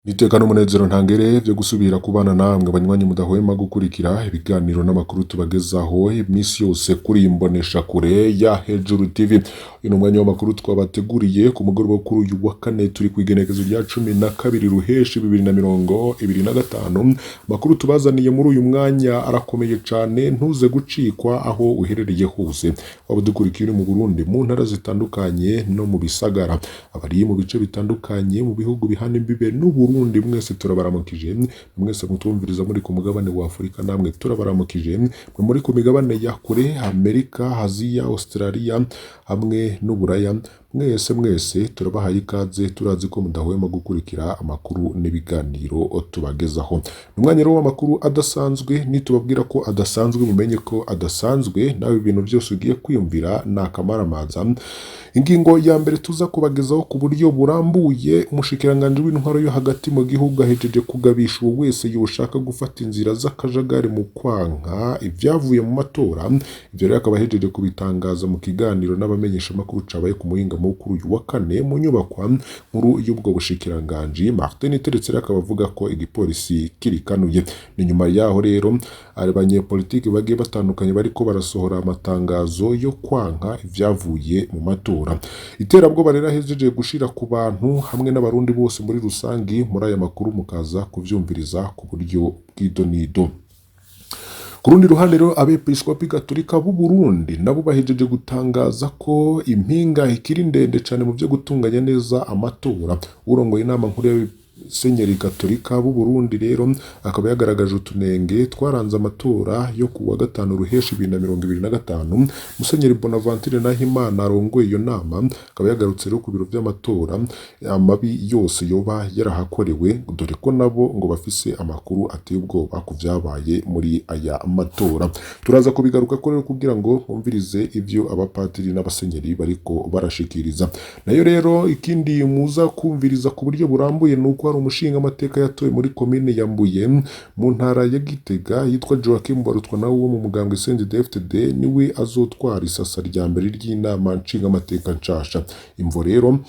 Niteka n'umunezero ntangere vyo gusubira kubana namwe banywanyi mudahwema gukurikira ibiganiro n'amakuru tubagezaho imisi yose kuri imbonesha kure ya Hejuru TV. Uyu mwanya w'amakuru twabateguriye ku mugoroba kuri uyu wa kane turi kwigenekezo rya 12 ruheshi 2025. Makuru tubazaniye muri uyu mwanya arakomeye cane, ntuze gucikwa aho uherereye hose. Waba dukurikira mu Burundi, mu ntara zitandukanye no mu bisagara, abari mu bice bitandukanye mu bihugu bihana imbibe n'Uburundi, mwese turabaramukije. Mwese mutumviriza muri ku mugabane wa Afrika, namwe turabaramukije. Muri ku migabane ya kure, Amerika, Aziya, Australia hamwe n'Uburaya, mwese turabahaye ikaze. Turazi ko mudahwema gukurikira amakuru n'ibiganiro tubagezaho. Umwanya rero w'amakuru adasanzwe, nitubabwira ko adasanzwe mumenye ko adasanzwe, nawe ibintu byose ugiye kwiyumvira nakamaramaza. Ingingo ya mbere tuza kubagezaho ku buryo burambuye, umushikiranganje w'intwaro yo hagati mu gihugu ahejeje kugabisha uwo wese yoshaka gufata inzira z'akajagari mu kwanka ivyavuye mu matora. Ivyo rero akaba ahejeje kubitangaza mu kiganiro n'abamenyesha makuru cabaye ku muhinga mukuru uyu wa kane mu nyubakwa nkuru y'ubwo bushikiranganje. Niteretse akaba avuga ko igipolisi kirikanuye. Ni nyuma yaho rero Banyepolitiki bagiye batandukanye bariko barasohora amatangazo yo kwanka ivyavuye mu matora. Iterabwoba rero ahejeje gushira ku bantu hamwe n'abarundi bose muri rusangi. Muri aya makuru mukaza kuvyumviriza ku buryo bw'idonido. Ku rundi ruhande rero abepiskopi gatolika b'u Burundi nabo bahejeje gutangaza ko impinga ikiri ndende cyane mu byo gutunganya neza amatora. Urongoye inama nkuru y'Abasenyeri gatolika b'u Burundi rero akaba yagaragaje utunenge twaranze amatora yo ku wa gatanu ruheshi 2025. Musenyeri Bonaventure Nahimana arongoye iyo nama akaba yagarutse rero ku biro by'amatora amabi yose yoba yarahakorewe, dore ko nabo ngo bafise amakuru ateye ubwoba ku vyabaye muri aya matora. Turaza kubigaruka ko rero kugira ngo mwumvirize ivyo abapatiri n'abasenyeri bariko barashikiriza. Nayo rero ikindi muza kumviriza ku buryo burambuye nuko hari umushinga amateka yatowe muri komine ya Mbuye mu ntara ya Gitega yitwa Joachim Barutwa, nawe wo mu mugambwe CNDD-FDD niwe azotwara isasa rya mbere ry'inama nshinga amateka nshasha. Imvo rero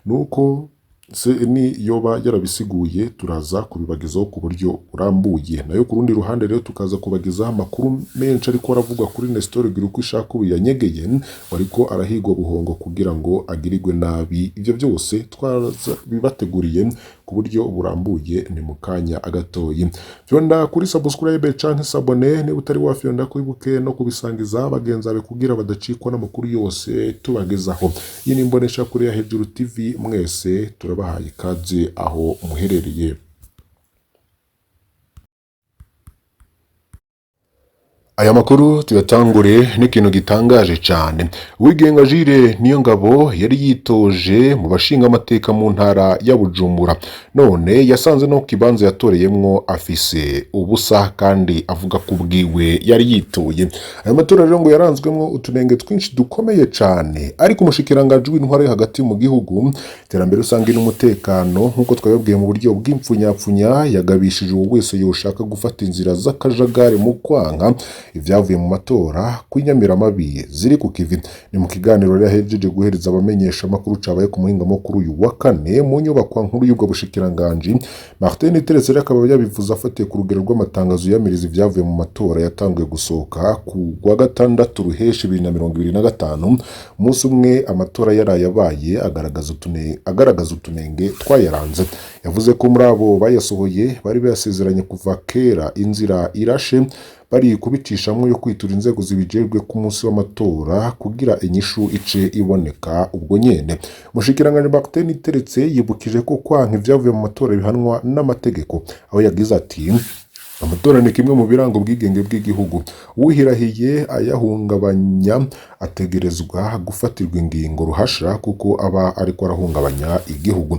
nuko ni yoba yarabisiguye, turaza kubibagezaho ku buryo burambuye. Nayo ku rundi ruhande rero tukaza kubagezaho amakuru menshi ariko aravugwa kuri Nestor Giruko ishaka ubu yanyegeye wariko arahigwa buhongo kugira ngo agirirwe nabi. Ivyo byose twaza bibateguriye ku buryo burambuye ni mukanya agatoyi. Fyonda kuri subscribe canke sabone ne utari wafyonda kwibuke no kubisangiza bagenza be kugira badacikwa n'amakuru yose tubagezaho. Iyi ni imbonesha kuri ya Hejuru TV, mwese turabahaye ikaze aho muherereye. Aya makuru tuyatangure n'ikintu gitangaje cyane. Uwigenga Jire niyo ngabo yari yitoje mu bashinga amateka mu ntara ya Bujumbura, none yasanze no kibanza yatoreyemwo afise ubusa kandi avuga ko ubwiwe yari yitoye. Aya matora rero ngo yaranzwemwo utunenge twinshi dukomeye cyane, ariko umushikiranganje w'intwaro yo hagati mu gihugu, iterambere rusange n'umutekano nkuko twababwiye mu buryo bw'impfunyapfunya, yagabishije uwo wese yoshaka gufata inzira z'akajagari mu kwanka ivyavuye mu matora kwinyamira amabi ziri ku kivi. Ni mu kiganiro rero yahejeje guhereza abamenyesha makuru cabaye ku muhinga mukuru uyu wa kane mu nyubakwa nkuru y'ubwo bushikiranganje. Niteretse akaba yabivuze afatiye ku rugero rw'amatangazo yamiriza ivyavuye mu matora yatanguye gusohoka ku wa gatandatu ruheshi 2025. Umunsi umwe amatora yarayabaye agaragaza utunenge twayaranze. Yavuze ko muri abo bayasohoye bari bayasezeranye kuva kera inzira irashe, bari kubicishamwe yo kwitura inzego zibijejwe ku munsi w'amatora kugira inyishu ice iboneka ubwo nyene. Umushikiranganje Niteretse yibukije ko kwanka ivyavuye mu matora bihanwa n'amategeko, aho yagize ati amatora ni kimwe mu biranga ubwigenge bw'igihugu. Uwihirahiye ayahungabanya ategerezwa gufatirwa ingingo ruhasha kuko aba ariko arahungabanya igihugu.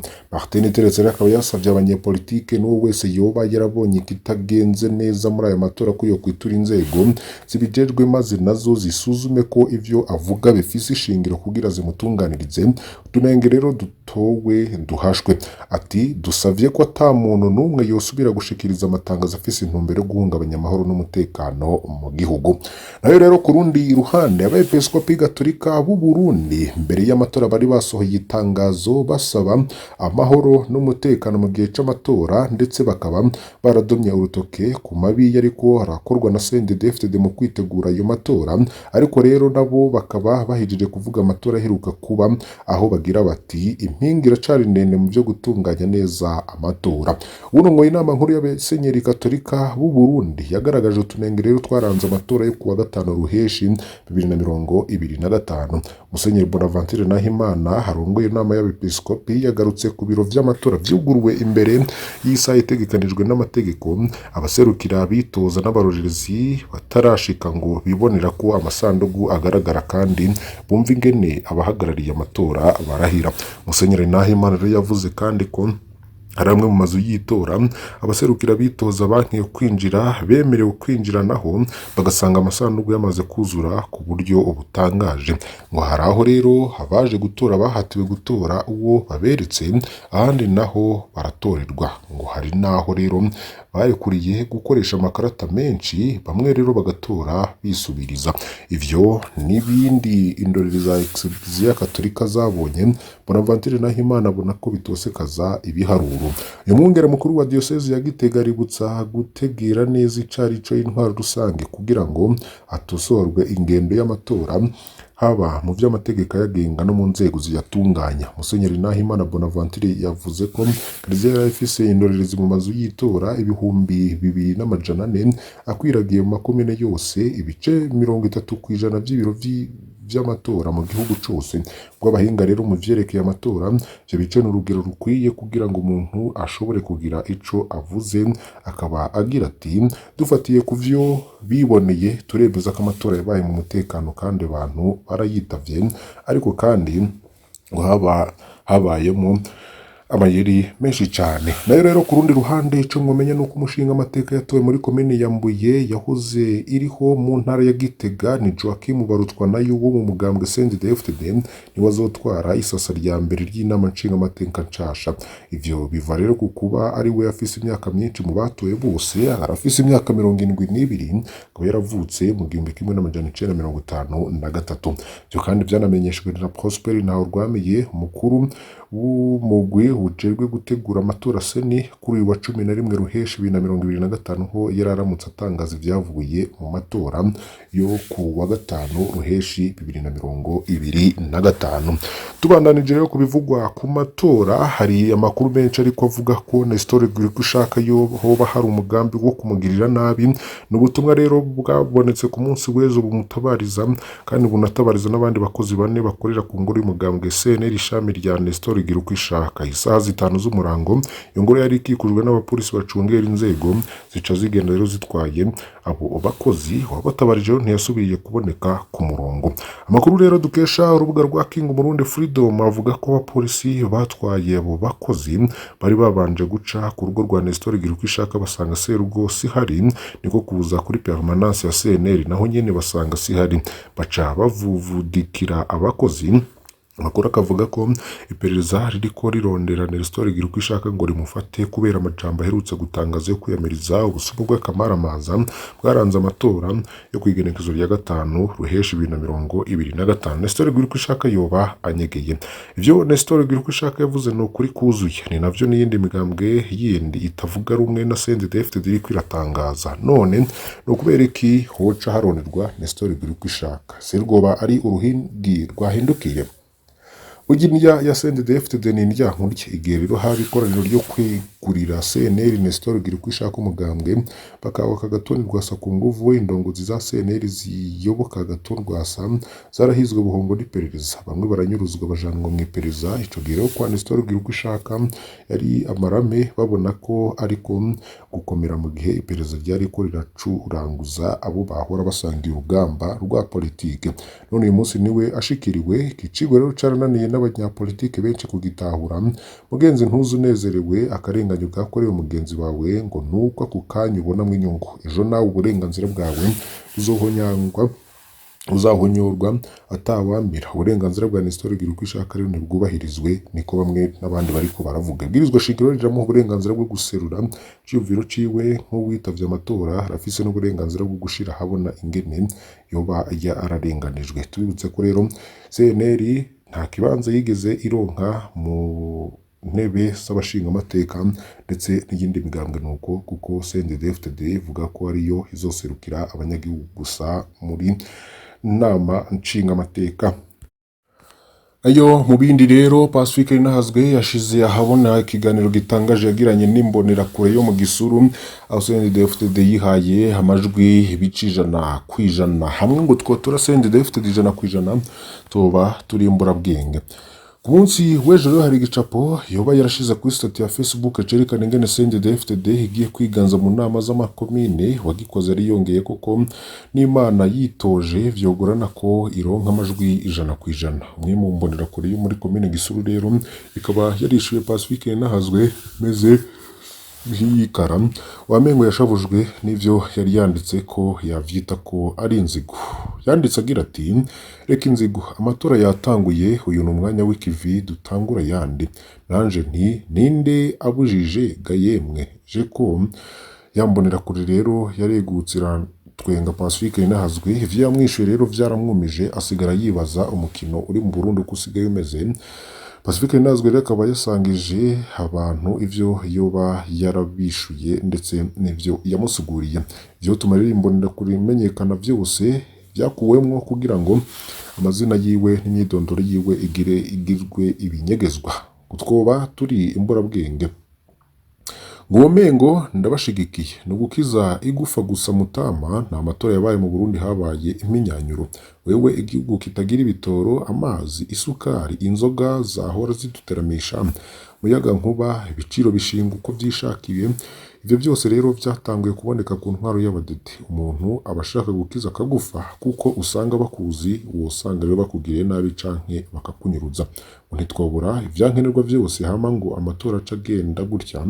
Niteretse akaba yasavye abanyepolitike n'uwo wese yoba yarabonye kitagenze neza muri aya matora ko yo kwitura inzego zibijejwe maze nazo zisuzume ko ivyo avuga bifise ishingiro kugira zimutunganirize. Utunenge rero dutowe duhashwe. Ati dusavye ko ata muntu n'umwe yosubira gushikiriza amatangazo afise intumbero yo guhungabanya amahoro n'umutekano mu gihugu. Nayo rero ku rundi ruhande abepiskopi gatolika b'u Burundi mbere y'amatora bari basohoye itangazo basaba amahoro n'umutekano mu gihe c'amatora, ndetse bakaba baradomye urutoke ku mabi yariko arakorwa na CNDD-FDD mu kwitegura ayo matora. Ariko rero nabo bakaba bahejeje kuvuga amatora aheruka kuba, aho bagira bati impinga iracari ndende mu byo gutunganya neza amatora. Urongoye inama nkuru y'abasenyeri katolika b'u Burundi yagaragaje utunenge rero twaranze amatora yo kuwa 5 ruheshi 2025. Musenyeri Bonaventure Nahimana harongoye inama y'abepiskopi yagarutse ku biro vy'amatora vyuguruwe imbere y'isaha itegekanijwe n'amategeko, abaserukira bitoza n'abarorerezi batarashika ngo bibonera ko amasandugu agaragara kandi bumva ingene abahagarariye amatora barahira. Musenyeri Nahimana rero yavuze kandi ko hari amwe mu mazu y'itora abaserukira bitoza bankiye kwinjira bemerewe kwinjira, naho bagasanga amasandugu yamaze kuzura ku buryo ubutangaje. Ngo hari aho rero abaje gutora bahatiwe gutora uwo baberetse, ahandi naho baratorerwa. Ngo hari naho rero barekuriye gukoresha amakarata menshi, bamwe rero bagatora bisubiriza. Ivyo n'ibindi indorerezi za Eklezia Katolika zabonye, Bonaventure Nahimana abona ko bitosekaza ibiharuro. Uyu mwungere mukuru wa diocese ya Gitega aributsa gutegera neza icarico y'intwaro rusange kugira ngo hatosorwe ingendo y'amatora, haba mu vy'amategeko yagenga no mu nzego ziyatunganya. Musenyeri Nahimana Bonaventure yavuze ko Eklezia yari ifise indorerezi mu mazu y'itora 2,200 akwiragiye mu makomine yose, ibice 30% vy'ibiro vy'amatora mu gihugu cose. Abahinga rero mu vyerekeye amatora ivyo bice n'urugero rukwiye kugira ngo umuntu ashobore kugira ico avuze, akaba agira ati dufatiye ku vyo biboneye turebeza ko amatora yabaye mu mutekano kandi abantu barayitavye, ariko kandi ngo habayemo amayeri menshi cyane. Nayo rero ku rundi ruhande ico mwomenya nuko umushinga amateka yatowe muri komine ya Mbuye yahoze iriho mu ntara ya Gitega ni Joachim Barutwa nayo wo mu mugambwe CNDD-FDD ni wazotwara isasa rya mbere ry'inama nshinga amateka nshasha. Ivyo biva rero kukuba ari we afise imyaka myinshi mu batoye bose, arafise imyaka 72, akaba yaravutse mu 1953. Byo kandi byanamenyeshwe na Prosper Ntahorwamiye umukuru w'umugwi ujejwe gutegura amatora seni kuri uyu wa 11 ruheshi 2025, ho yararamutse atangaza ivyavuye mu matora yo ku wa 5 ruheshi 2025. Tubandanije rero kubivugwa ku matora, hari amakuru menshi ariko avuga ko Nestor Girikushaka yo hoba hari umugambi wo kumugirira nabi. N'ubutumwa rero bwabonetse ku munsi w'ejo bumutabariza kandi bunatabariza n'abandi bakozi bane bakorera ku ngoro y'umugambwe CNL ishami rya Nestor Girikushaka. Isaha 5 z'umurango iyo ngoro yari ikikujwe n'abapolisi bacungera inzego, zica zigenda rero zitwaye abo bakozi. Wabatabarije ntiyasubiye kuboneka ku murongo. Amakuru rero dukesha urubuga rwa King Burundi Freedom avuga ko abapolisi batwaye abo bakozi bari babanje guca ku rugo rwa Nestor Girikushaka basanga serugo sihari, niko kuza kuri permanence ya CNL naho nyene basanga sihari, baca bavuvudikira abakozi. Amakuru akavuga ko iperereza ririko rirondera Nestor Girikushaka ngo rimufate kubera amajambo aherutse gutangaza yo kwiyamiriza ubusuma bw'akamaramaza bwaranze amatora yo kwigenekezo rya 5 ruheshi 2025. Nestor Girikushaka yoba anyegeye. Ivyo Nestor Girikushaka yavuze no kuri kuzuye, ni navyo n'iyindi migambwe yindi itavuga rumwe na CNDD-FDD iri kwiratangaza. None no kubera iki hoca haronerwa Nestor Girikushaka? Sergoba ari uruhingi rwahindukiye. Ujinja ya CNDD-FDD ni ndyankurye igihe rero haba ikoraniro ryo kwigurira CNL Nestor Girikushaka umugambwe bakaba kagatonirwa sa ku nguvu indongozi za CNL ziyoboka gatonirwa sa zarahizwe buhongo n'iperereza, bamwe baranyuruzwa bajanwa mu iperereza. Ico gihe kwa Nestor Girikushaka yari amarame babona ko ariko gukomera mu gihe iperereza ryari ko riracuranguza abo bahora basangiye urugamba rwa politike. None uyu munsi niwe ashikiriwe ikicigwe rero carananiye n'abanyapolitike benshi kugitahura. Mugenzi ntuzu nezerewe akarenganyo gakorewe mugenzi wawe ngo nuko ku kanya ubonamwe inyungu, ejo nawe uburenganzira bwawe uzohonyangwa uzahonyorwa atawamira uburenganzira bwa Nestor gira uko ishaka rero ntibwubahirizwe niko bamwe n'abandi bariko baravuga ibwirizwa shingiro riramo uburenganzira bwo guserura cyumviro ciwe nk'uwitavye amatora arafise n'uburenganzira bwo gushira habona ingene yoba ararenganijwe tubibutse ko rero CNL nta kibanza yigeze ironka mu ntebe z'abashinga amateka ndetse n'iyindi migambwe nuko kuko CNDD-FDD ivuga ko ariyo izoserukira abanyagihugu gusa muri nama nshinga amateka. Ayo mu bindi rero Pacifique Inahazwe yashize ahabona ikiganiro gitangaje yagiranye n'imbonera kure yo mu Gisuru aho CNDD-FDD yihaye amajwi bicijana kwijana hamwe ngo twotora CNDD-FDD ijana kwijana toba turimbura bwenge. Ku munsi w'ejo rero hari igicapo yoba yarashize kuri stati ya Facebook cerekana ingene CNDD-FDD igiye kwiganza mu nama z'amakomine wagikoze ari yongeye koko n'Imana yitoje vyogorana ko ironka amajwi ijana kwijana. Umwe mu mbonera kure yo muri komine Gisuru rero ikaba yarishuye Pacifique Inahazwe meze nk'iyikara wamengo yashavujwe n'ivyo yari yanditse ko yavyita ko ari inzigo. Yanditse agira ati reka inzigo amatora yatanguye uyu n'umwanya w'ikivi dutangura yandi nanje nti ninde abujije gayemwe je ko yambonera kuri rero yaregutsira twenga Pacifique Inahazwe ivyo yamwishuye rero vyaramwumije asigara yibaza umukino uri mu Burundi kusigaye umeze. Pacifique Inahazwe rero akaba yasangije abantu ivyo yoba yarabishuye ndetse n'ivyo yamusuguriye ivyo tumarira imbonera kuri menyekana vyose byakuwemwo kugira ngo amazina yiwe n'imyidondoro yiwe igirwe ibinyegezwa utwoba turi imburabwenge ngo mengo ndabashigikiye no gukiza igufa gusa mutama nta matora yabaye mu Burundi habaye iminyanyuro wewe igihugu kitagira ibitoro amazi isukari inzoga zahora ziduteramisha muyaga nkuba ibiciro bishinga uko byishakiye ivyo byose rero byatanguye kuboneka ku ntwaro y'abadede umuntu abashaka gukiza akagufa kuko usanga bakuzi wosanga rero bakugiriye nabi canke bakakunyuruza ntitwobura ivyankenerwa byose hama ngo amatora acagenda gutya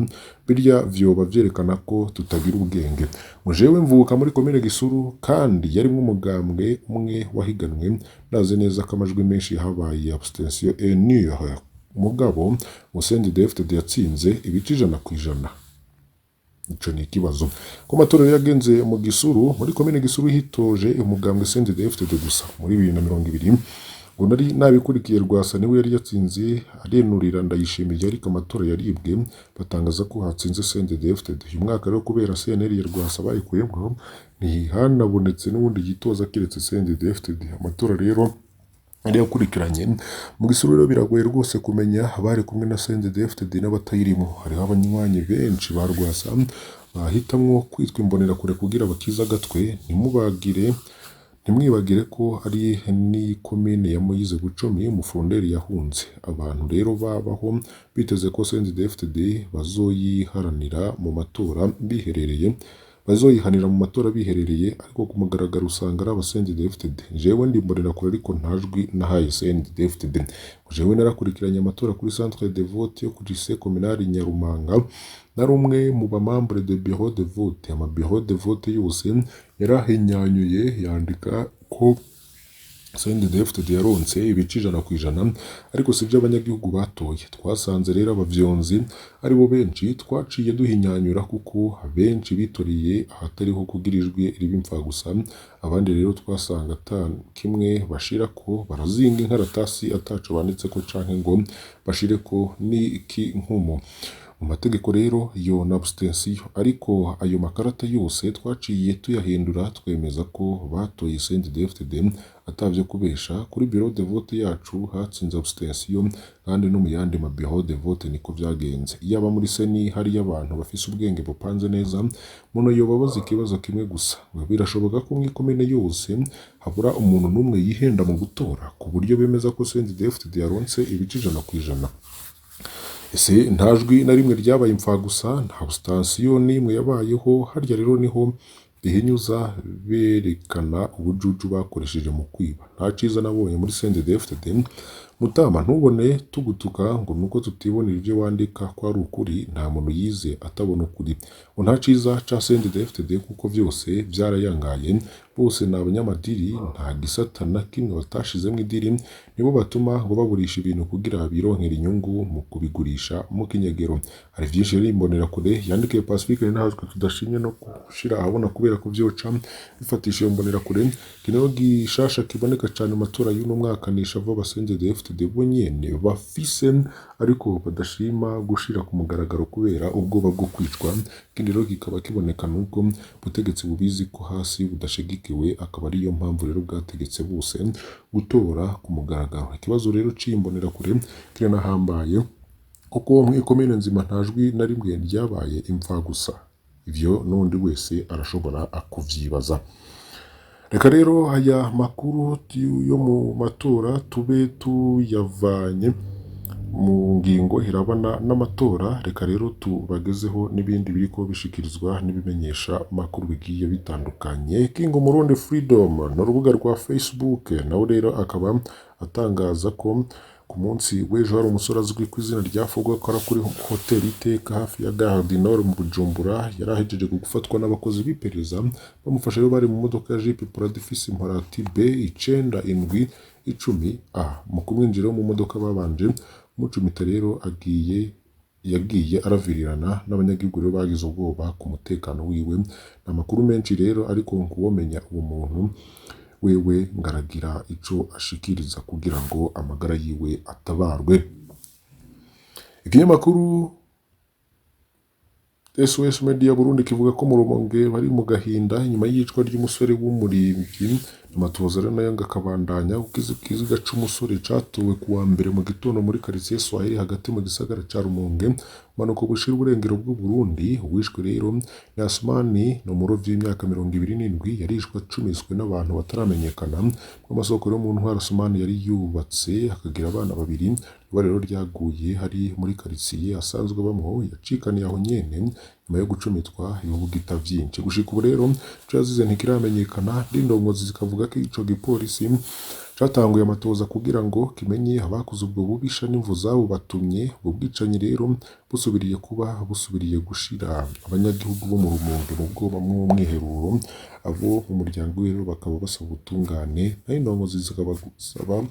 birya vyoba vyerekana ko tutagira ubwenge mujewe mvuka muri komine Gisuru kandi yari umugambwe umwe wahiganwe naze neza kamajwi menshi habaye abstention et nul mugabo CNDD-FDD yatsinze ibice ijana kwijana. Ico ni ikibazo ko matora yagenze mu Gisuru muri komine Gisuru hitoje umugambwe CNDD-FDD gusa muri 2020 ngo nari nabikurikiye Rwasa niwe yari yatsinze arenurira ndayishimiye ariko amatora yaribwe batangaza ko hatsinze CNDD-FDD uyu mwaka rero kubera CNL ya Rwasa bayikuyemo ntihanabonetse n'ubundi gitoza kiretse CNDD-FDD amatora rero ari yakurikiranye mu Gisuru rero biragoye rwose kumenya abari kumwe na CNDD-FDD n'abatayirimo hariho abanywanyi benshi ba Rwasa bahitamwo kwitwa imbonera kure kugira bakiza gatwe ntimwibagire ko ari ni komine ya Moyize Bucomi umufunderi yahunze abantu rero babaho biteze ko CNDD-FDD bazoyiharanira mu matora biherereye bazoyihanira mu matora biherereye ariko ku mugaragaro usanga ari CNDD-FDD jewe ndi mbonera kure ariko ntajwi nahaye CNDD-FDD jewe narakurikiranye amatora kuri centre de vote yo kuri lycée communal Nyarumanga nari umwe mu bamambre de bureau de vote ama bureau de vote yose yarahinyanyuye yandika ko CNDD-FDD yaronse ibice ijana kwijana ariko sivyo abanyagihugu batoye twasanze rero abavyonzi ari bo benshi twaciye duhinyanyura kuko benshi bitoriye ahatariho kugirijwe ribimfa gusa abandi rero twasanga kimwe bashira ko barazinga inkaratasi ataco banditse ko canke ngo bashire ko ni iki nkumo mu mategeko rero yo na abstention ariko ayo makarata yose twaciye tuyahindura twemeza ko batoye CNDD-FDD atavyo kubesha kuri bureau de vote yacu hatsinze abstention kandi no mu yandi ma bureau de vote niko vyagenze yaba muri seni hari y'abantu bafise ubwenge bupanze neza muno yobabaza ikibazo kimwe gusa birashoboka ko mwikomene yose habura umuntu numwe yihenda mu gutora ku buryo bemeza ko CNDD-FDD yaronse ibice ijana kwijana. Ese ntajwi na rimwe ryabaye impfa gusa nta abstention nimwe yabayeho harya rero niho bihinyuza berekana ubujuju bakoresheje mu kwiba nta ciza nabonye muri CNDD-FDD Mutama ntubone tugutuka ngo nuko tutibonera ivyo wandika ko ari ukuri, nta muntu yize atabona ukuri. Ngo nta ciza ca CNDD-FDD kuko vyose vyarayangaye, bose ni abanyamadiri, nta gisata na kimwe batashizemwo idiri, nibo batuma ngo baburisha ibintu kugira bironkera inyungu mu kubigurisha mu kinyegero. Hari vyinshi rero imbonera kure yandikiye Pacifique ntazwe tudashimye no gushira ahabona kubera ko vyoca bifatisha iyo mbonera kure. Kino gishasha kiboneka cane mu matora y'uno mwaka nisha vuba CNDD-FDD bo nyene bafise ariko badashima gushira ku mugaragaro kubera ubwoba bwo kwicwa. Kindi rero kikaba kiboneka nuko butegetsi bubizi ko hasi budashigikiwe, akaba ariyo mpamvu rero bwategetse bose gutora ku mugaragaro. Ikibazo rero cimbonera kure kiranahambaye kuko mw'ikomine nzima nta jwi na rimwe ryabaye imva gusa. Ivyo n'undi wese arashobora kuvyibaza. Reka rero aya makuru yo mu matora tube tuyavanye mu ngingo irabana n'amatora. Reka rero tubagezeho n'ibindi biriko bishikirizwa n'ibimenyesha makuru bigiye bitandukanye. Kingo Murundi Freedom n'urubuga rwa Facebook nawe rero akaba atangaza ko ku munsi w'ejo hari umusore azwi ku izina rya Fogwa akora kuri hoteli Iteka hafi ya Gare du Nord mu Bujumbura, yari ahejeje gufatwa n'abakozi b'iperereza bamufashe rero bari mu modoka ya Jeep Prado ifise imparati B9710A. Mu kumwinjira mu modoka babanje mucumita rero yagiye aravirirana n'abanyagihugu rero bagize ubwoba ku mutekano wiwe. Amakuru menshi rero ariko nkuwomenya uwo muntu wewe ngaragira ico ashikiriza kugira ngo amagara yiwe atabarwe. Ikinyamakuru SOS Media Burundi kivuga ko mu Rumonge bari mu gahinda nyuma y'icwa ry'umusore w'umurimvyi. Amatoza rero nayo ngakabandanya ukiziga c'umusore catowe kuwa mbere mu gitondo muri quartier Swahili hagati mu gisagara ca Rumonge manuko bushira uburengero bw'u Burundi. Uwishwe rero ni Asmani no murovyi w'imyaka 27 yarishwe acumiswe n'abantu bataramenyekana. Mu masoko yo mu ntwara Asmani yari yubatse akagira abana babiri. Iba rero ryaguye hari muri quartier asanzwe bamwo yacikaniye aho nyene nyuma yo gucumitwa ibibugita vyinshi. Gushika ubu rero cazize ntikiramenyekana, n'indongozi zikavuga ko ico gipolisi catanguye amatoza kugira ngo kimenye abakoze ubwo bubisha n'imvu zabo batumye ubwo bwicanyi rero busubiriye gushira abanyagihugu bo mu Rumonge mu bwoba mw'umwiherero. Abo mu muryango rero bakaba basaba ubutungane, naho indongozi zikaba gusaba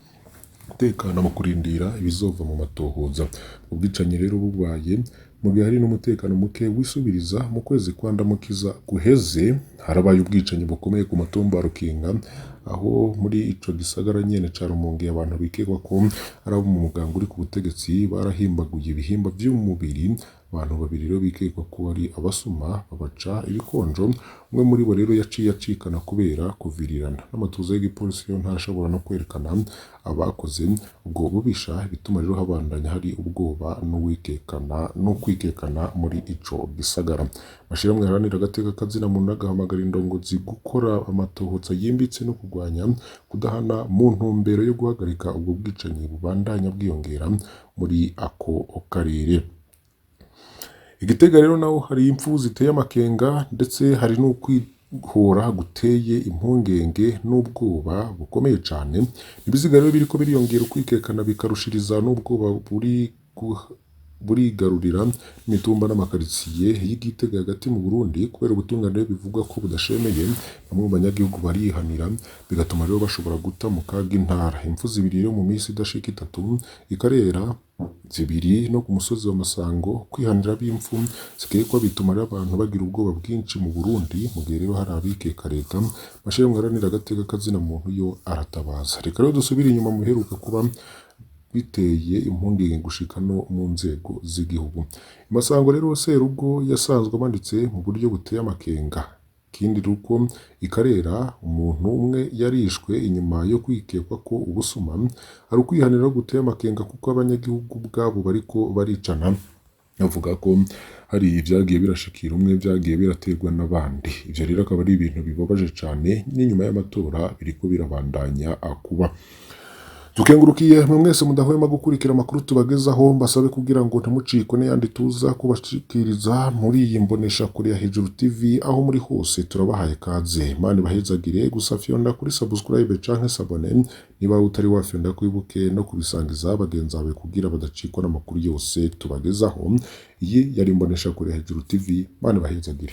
tekana mu kurindira ibizova mu matohoza. Ubwicanyi rero bubaye mu gihe hari n'umutekano muke wisubiriza. Mu kwezi kwa Ndamukiza guheze harabaye ubwicanyi bukomeye ku matumba Rukinga, aho muri ico gisagara nyene ca Rumonge abantu bikekwa ko ari abo mu muganga uri ku butegetsi barahimbaguye ibihimba vy'umubiri. Abantu babiri rero bikekwa ko ari abasuma babaca ibikonjo. Umwe muri bo rero yaciye acikana kubera kuvirirana. N'amatuza y'igipolisi rero ntashobora no kwerekana abakoze ubwo bubisha, bituma rero habandanya hari ubwoba no kwikekana muri ico gisagara. Mashirahamwe haranira agateka kazina muntu agahamagara indongozi gukora amatohoza yimbitse no kurwanya kudahana mu ntumbero yo guhagarika ubwo bwicanyi bubandanya bwiyongera muri ako karere. Igitega rero naho hari impfu ziteye amakenga ndetse hari n'ukwihora guteye impungenge n'ubwoba bukomeye cane. Ibiziga rero biriko biriyongera ukwikekana bikarushiriza n'ubwoba burigarurira imitumba n'amakaritsiye y'Igitega hagati mu Burundi kubera ubutungane bivugwa ko budashemeye. Bamwe mu banyagihugu barihanira bigatuma rero bashobora guta mu kaga intara. Impfu zibiri rero mu minsi idashika 3 ikarera zibiri no ku musozi wa Masango. Kwihanira b'impfu zikekwa bituma rero abantu bagira ubwoba bwinshi mu Burundi, mu gihe rero hari abikeka leta. Mashirahamwe haranira agateka kazina muntu yo aratabaza. Reka rero dusubire inyuma mu biheruka kuba biteye impungenge gushika no mu nzego z'igihugu. Masango rero Serugo yasanzwe amanitse mu buryo buteye amakenga. Kindi ruko ikarera umuntu umwe yarishwe inyuma yo kwikekwa ko ubusuma. Hari ukwihanira guteye amakenga kuko abanyagihugu bwabo bariko baricana. Avuga ko hari ivyagiye birashikira umwe vyagiye biraterwa n'abandi. Ivyo rero akaba ari ibintu bibabaje cane, n'inyuma y'amatora biriko birabandanya kuba. Dukengurukiye mwe mwese mudahwema gukurikira amakuru tubagezaho, mbasabe kugira ngo ntimucikwe n'ayandi tuza kubashikiriza muri iyi mbonesha kure ya Hejuru TV. Aho muri hose turabahaye kaze, Imana ibahezagire. Gusa fyonda kuri subscribe canke sabone niba utari wafyonda, kwibuke no kubisangiza bagenzi bawe kugira badacikwa n'amakuru yose tubagezaho. Iyi yari imbonesha kure ya Hejuru TV. Imana ibahezagire.